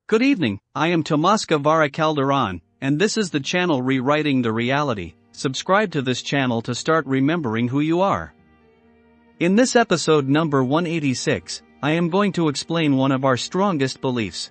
Good evening, I am Tomas Guevara Calderon, and this is the channel Rewriting the Reality. Subscribe to this channel to start remembering who you are. In this episode number 186, I am going to explain one of our strongest beliefs.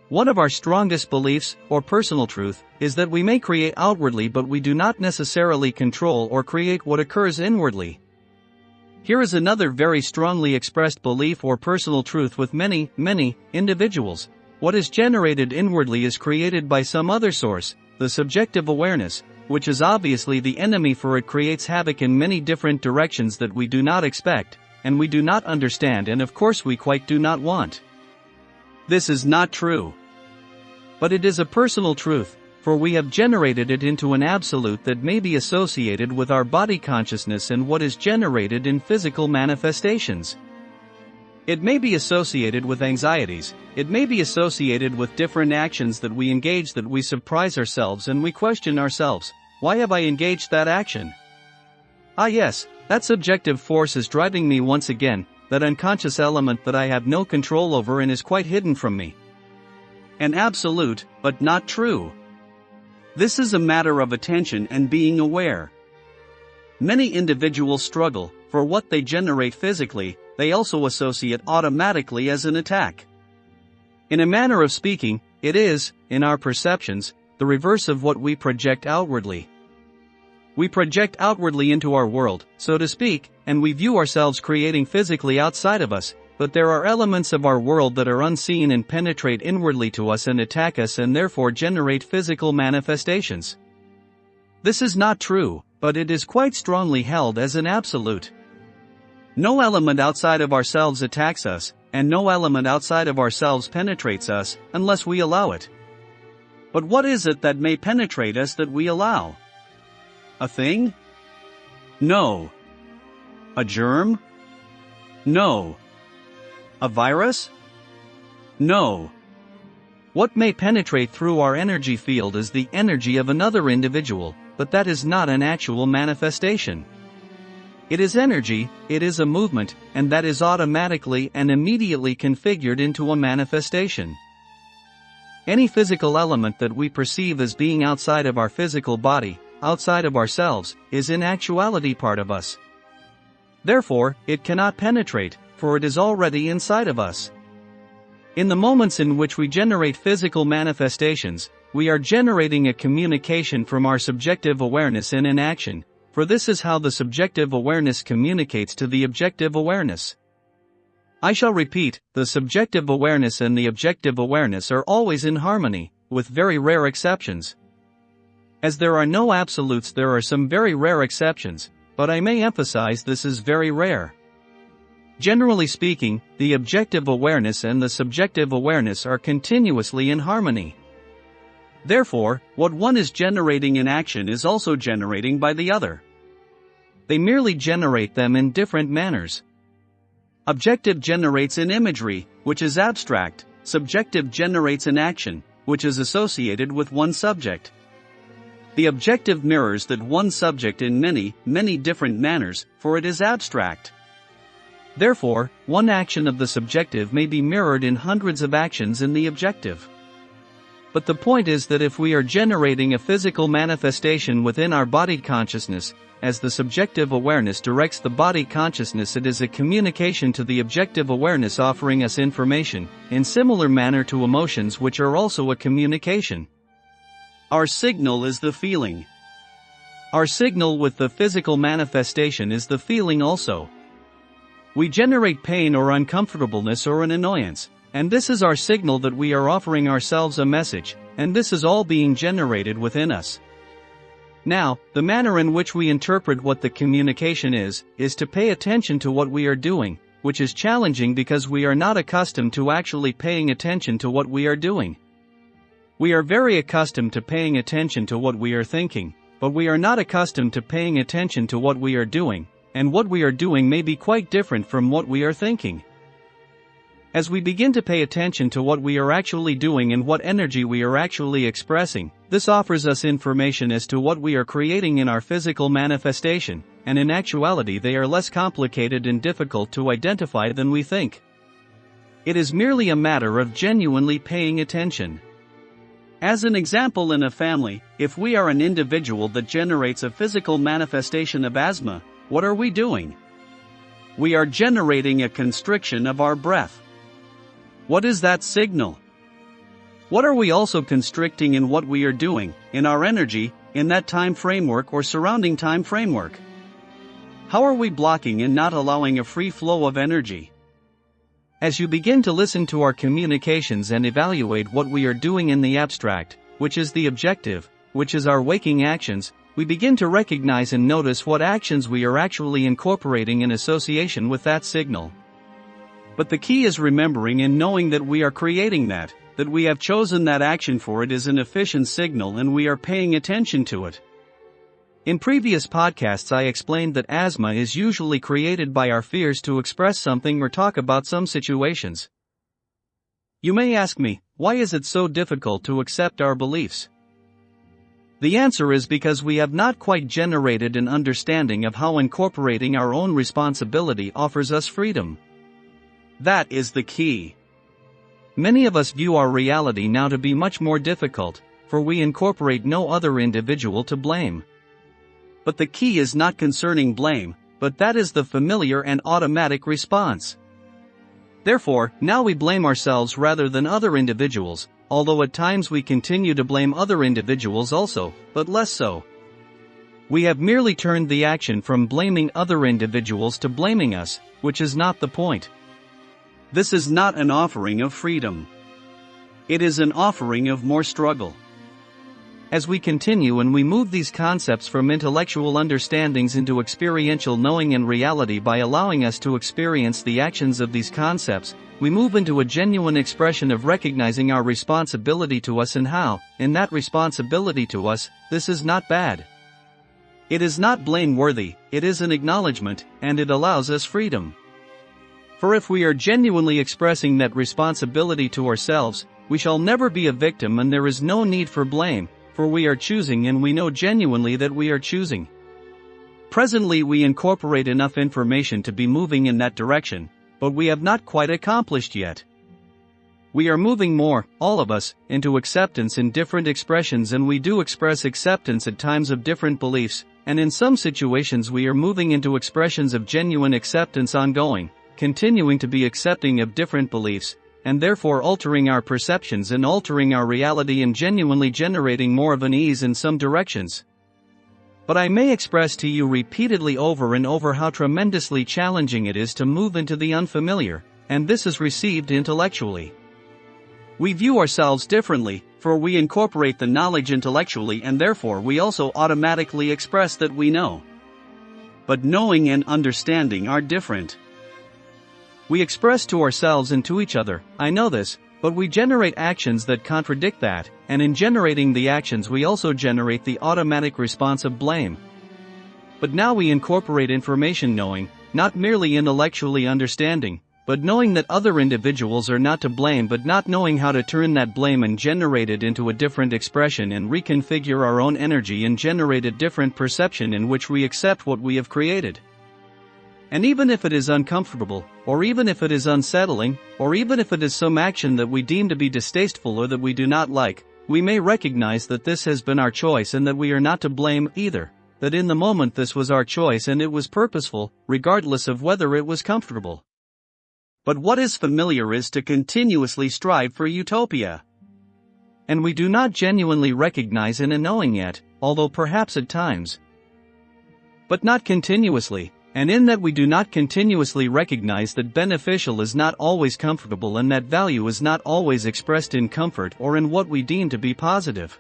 One of our strongest beliefs, or personal truth, is that we may create outwardly but we do not necessarily control or create what occurs inwardly. Here is another very strongly expressed belief or personal truth with many individuals. What is generated inwardly is created by some other source, the subjective awareness, which is obviously the enemy, for it creates havoc in many different directions that we do not expect, and we do not understand, and of course we quite do not want. This is not true. But it is a personal truth, for we have generated it into an absolute that may be associated with our body consciousness and what is generated in physical manifestations. It may be associated with anxieties, it may be associated with different actions that we engage, that we surprise ourselves and we question ourselves, why have I engaged that action? Yes, that subjective force is driving me once again, that unconscious element that I have no control over and is quite hidden from me. An absolute, but not true. This is a matter of attention and being aware. Many individuals struggle, for what they generate physically, they also associate automatically as an attack. In a manner of speaking, it is, in our perceptions, the reverse of what we project outwardly. We project outwardly into our world, so to speak, and we view ourselves creating physically outside of us, but there are elements of our world that are unseen and penetrate inwardly to us and attack us and therefore generate physical manifestations. This is not true, but it is quite strongly held as an absolute. No element outside of ourselves attacks us, and no element outside of ourselves penetrates us, unless we allow it. But what is it that may penetrate us that we allow? A thing? No. A germ? No. A virus? No. What may penetrate through our energy field is the energy of another individual, but that is not an actual manifestation. It is energy, it is a movement, and that is automatically and immediately configured into a manifestation. Any physical element that we perceive as being outside of our physical body, outside of ourselves, is in actuality part of us. Therefore, it cannot penetrate, for it is already inside of us. In the moments in which we generate physical manifestations, we are generating a communication from our subjective awareness in an action, for this is how the subjective awareness communicates to the objective awareness. I shall repeat, the subjective awareness and the objective awareness are always in harmony, with very rare exceptions. As there are no absolutes, there are some very rare exceptions, but I may emphasize this is very rare. Generally speaking, the objective awareness and the subjective awareness are continuously in harmony. Therefore, what one is generating in action is also generating by the other. They merely generate them in different manners. Objective generates in imagery, which is abstract, subjective generates in action, which is associated with one subject. The objective mirrors that one subject in many different manners, for it is abstract. Therefore, one action of the subjective may be mirrored in hundreds of actions in the objective. But the point is that if we are generating a physical manifestation within our body consciousness, as the subjective awareness directs the body consciousness, it is a communication to the objective awareness, offering us information, in similar manner to emotions, which are also a communication. Our signal is the feeling. Our signal with the physical manifestation is the feeling also. We generate pain or uncomfortableness or an annoyance, and this is our signal that we are offering ourselves a message, and this is all being generated within us. Now, the manner in which we interpret what the communication is to pay attention to what we are doing, which is challenging because we are not accustomed to actually paying attention to what we are doing. We are very accustomed to paying attention to what we are thinking, but we are not accustomed to paying attention to what we are doing, and what we are doing may be quite different from what we are thinking. As we begin to pay attention to what we are actually doing and what energy we are actually expressing, this offers us information as to what we are creating in our physical manifestation, and in actuality they are less complicated and difficult to identify than we think. It is merely a matter of genuinely paying attention. As an example, in a family, if we are an individual that generates a physical manifestation of asthma, what are we doing? We are generating a constriction of our breath. What is that signal? What are we also constricting in what we are doing, in our energy, in that time framework or surrounding time framework? How are we blocking and not allowing a free flow of energy? As you begin to listen to our communications and evaluate what we are doing in the abstract, which is the objective, which is our waking actions, we begin to recognize and notice what actions we are actually incorporating in association with that signal. But the key is remembering and knowing that we are creating that we have chosen that action for it is an efficient signal and we are paying attention to it. In previous podcasts I explained that asthma is usually created by our fears to express something or talk about some situations. You may ask me, why is it so difficult to accept our beliefs? The answer is because we have not quite generated an understanding of how incorporating our own responsibility offers us freedom. That is the key. Many of us view our reality now to be much more difficult, for we incorporate no other individual to blame. But the key is not concerning blame, but that is the familiar and automatic response. Therefore, now we blame ourselves rather than other individuals, although at times we continue to blame other individuals also, but less so. We have merely turned the action from blaming other individuals to blaming us, which is not the point. This is not an offering of freedom. It is an offering of more struggle. As we continue and we move these concepts from intellectual understandings into experiential knowing and reality by allowing us to experience the actions of these concepts, we move into a genuine expression of recognizing our responsibility to us and how, in that responsibility to us, this is not bad. It is not blameworthy, it is an acknowledgement, and it allows us freedom. For if we are genuinely expressing that responsibility to ourselves, we shall never be a victim and there is no need for blame, for we are choosing and we know genuinely that we are choosing. Presently we incorporate enough information to be moving in that direction, but we have not quite accomplished yet. We are moving more, all of us, into acceptance in different expressions, and we do express acceptance at times of different beliefs, and in some situations we are moving into expressions of genuine acceptance ongoing, continuing to be accepting of different beliefs, and therefore altering our perceptions and altering our reality and genuinely generating more of an ease in some directions. But I may express to you repeatedly over and over how tremendously challenging it is to move into the unfamiliar, and this is received intellectually. We view ourselves differently, for we incorporate the knowledge intellectually and therefore we also automatically express that we know. But knowing and understanding are different. We express to ourselves and to each other, I know this, but we generate actions that contradict that, and in generating the actions we also generate the automatic response of blame. But now we incorporate information knowing, not merely intellectually understanding, but knowing that other individuals are not to blame, but not knowing how to turn that blame and generate it into a different expression and reconfigure our own energy and generate a different perception in which we accept what we have created. And even if it is uncomfortable, or even if it is unsettling, or even if it is some action that we deem to be distasteful or that we do not like, we may recognize that this has been our choice and that we are not to blame either, that in the moment this was our choice and it was purposeful, regardless of whether it was comfortable. But what is familiar is to continuously strive for utopia. And we do not genuinely recognize in a knowing yet, although perhaps at times. But not continuously. And in that we do not continuously recognize that beneficial is not always comfortable and that value is not always expressed in comfort or in what we deem to be positive.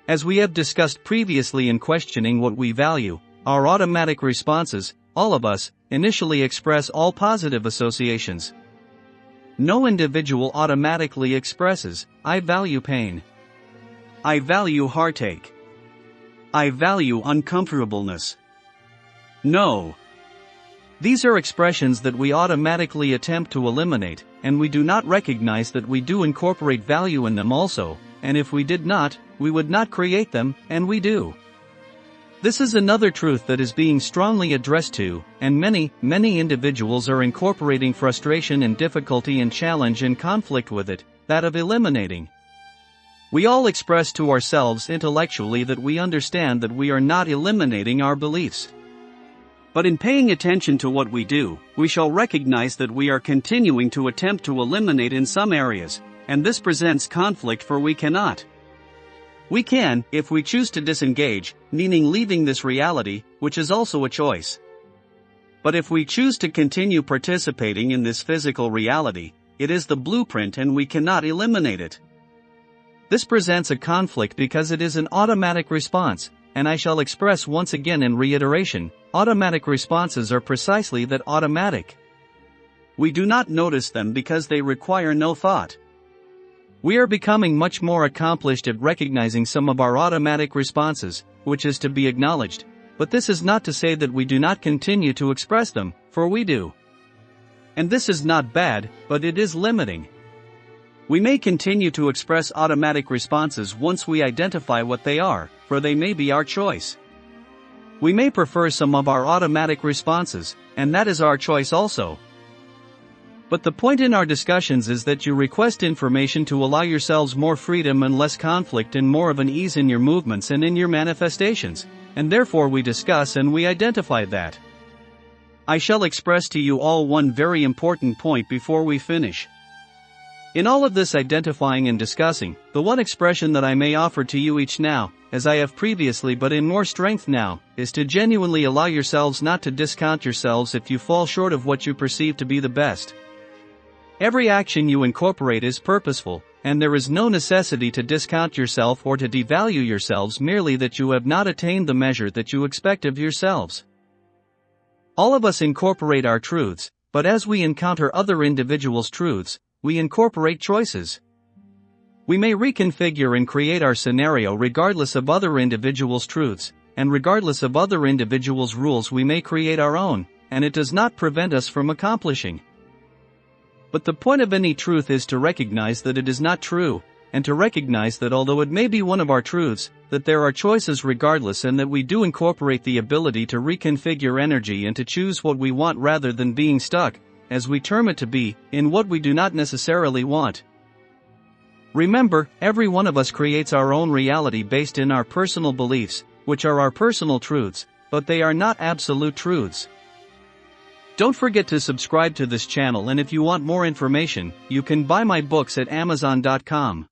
As we have discussed previously in questioning what we value, our automatic responses, all of us, initially express all positive associations. No individual automatically expresses, I value pain. I value heartache. I value uncomfortableness. No. These are expressions that we automatically attempt to eliminate, and we do not recognize that we do incorporate value in them also, and if we did not, we would not create them, and we do. This is another truth that is being strongly addressed to, and many individuals are incorporating frustration and difficulty and challenge and conflict with it, that of eliminating. We all express to ourselves intellectually that we understand that we are not eliminating our beliefs. But in paying attention to what we do, we shall recognize that we are continuing to attempt to eliminate in some areas, and this presents conflict, for we cannot. We can, if we choose to disengage, meaning leaving this reality, which is also a choice. But if we choose to continue participating in this physical reality, it is the blueprint and we cannot eliminate it. This presents a conflict because it is an automatic response, and I shall express once again in reiteration, automatic responses are precisely that, automatic. We do not notice them because they require no thought. We are becoming much more accomplished at recognizing some of our automatic responses, which is to be acknowledged, but this is not to say that we do not continue to express them, for we do. And this is not bad, but it is limiting. We may continue to express automatic responses once we identify what they are, for they may be our choice. We may prefer some of our automatic responses, and that is our choice also. But the point in our discussions is that you request information to allow yourselves more freedom and less conflict and more of an ease in your movements and in your manifestations, and therefore we discuss and we identify that. I shall express to you all one very important point before we finish. In all of this identifying and discussing, the one expression that I may offer to you each now, as I have previously but in more strength now, is to genuinely allow yourselves not to discount yourselves if you fall short of what you perceive to be the best. Every action you incorporate is purposeful, and there is no necessity to discount yourself or to devalue yourselves merely that you have not attained the measure that you expect of yourselves. All of us incorporate our truths, but as we encounter other individuals' truths, we incorporate choices. We may reconfigure and create our scenario regardless of other individuals' truths, and regardless of other individuals' rules we may create our own, and it does not prevent us from accomplishing. But the point of any truth is to recognize that it is not true, and to recognize that although it may be one of our truths, that there are choices regardless, and that we do incorporate the ability to reconfigure energy and to choose what we want rather than being stuck, as we term it, to be, in what we do not necessarily want. Remember, every one of us creates our own reality based in our personal beliefs, which are our personal truths, but they are not absolute truths. Don't forget to subscribe to this channel, and if you want more information, you can buy my books at Amazon.com.